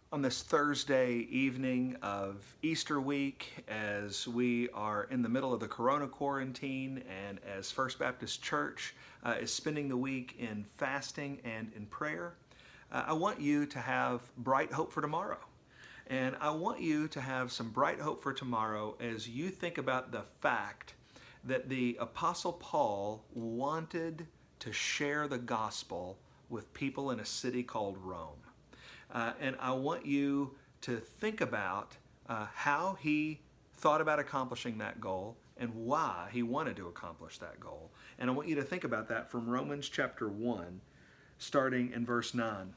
On this Thursday evening of Easter week, as we are in the middle of the Corona quarantine and as First Baptist Church is spending the week in fasting and in prayer, I want you to have bright hope for tomorrow. And I want you to have some bright hope for tomorrow as you think about the fact that the Apostle Paul wanted to share the gospel with people in a city called Rome. And I want you to think about how he thought about accomplishing that goal and why he wanted to accomplish that goal. And I want you to think about that from Romans chapter 1, starting in verse 9.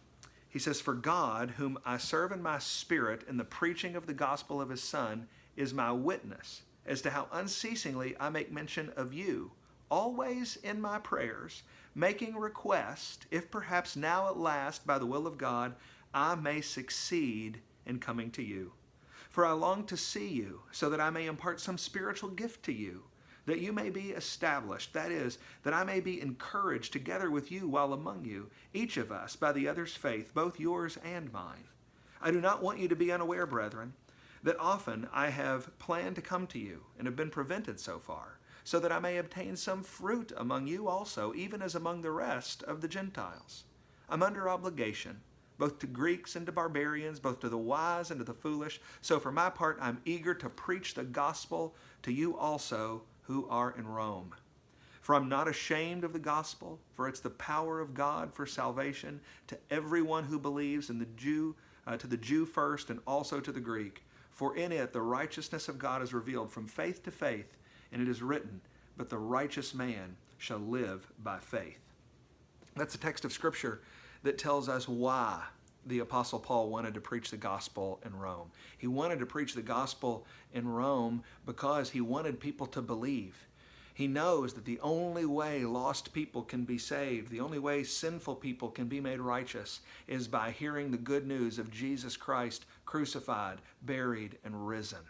He says, "For God, whom I serve in my spirit in the preaching of the gospel of his Son, is my witness as to how unceasingly I make mention of you, always in my prayers, making request, if perhaps now at last, by the will of God, I may succeed in coming to you. For I long to see you, so that I may impart some spiritual gift to you, that you may be established, that is, that I may be encouraged together with you while among you, each of us by the other's faith, both yours and mine. I do not want you to be unaware, brethren, that often I have planned to come to you, and have been prevented so far, so that I may obtain some fruit among you also, even as among the rest of the Gentiles. I'm under obligation, both to Greeks and to barbarians, both to the wise and to the foolish. So for my part, I'm eager to preach the gospel to you also who are in Rome. For I'm not ashamed of the gospel, for it's the power of God for salvation to everyone who believes, and to the Jew first, and also to the Greek. For in it the righteousness of God is revealed from faith to faith, and it is written, but the righteous man shall live by faith." That's a text of Scripture that tells us why the Apostle Paul wanted to preach the gospel in Rome. He wanted to preach the gospel in Rome because he wanted people to believe. He knows that the only way lost people can be saved, the only way sinful people can be made righteous, is by hearing the good news of Jesus Christ crucified, buried, and risen.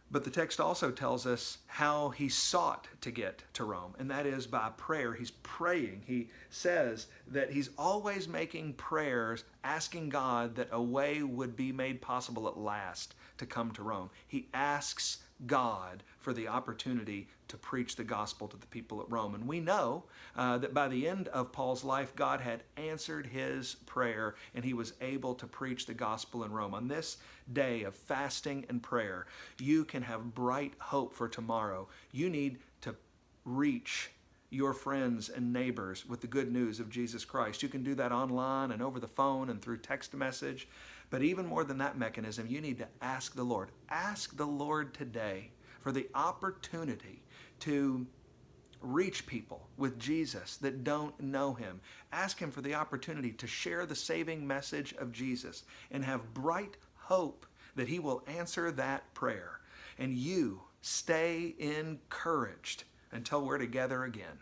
But the text also tells us how he sought to get to Rome, and that is by prayer. He's praying. He says that he's always making prayers, asking God that a way would be made possible at last to come to Rome. He asks God for the opportunity to preach the gospel to the people at Rome. And we know that by the end of Paul's life, God had answered his prayer, and he was able to preach the gospel in Rome. On this day of fasting and prayer, you can have bright hope for tomorrow. You need to reach your friends and neighbors with the good news of Jesus Christ. You can do that online and over the phone and through text message. But even more than that mechanism, you need to ask the Lord. Ask the Lord today for the opportunity to reach people with Jesus that don't know him. Ask him for the opportunity to share the saving message of Jesus and have bright hope that he will answer that prayer. And you stay encouraged until we're together again.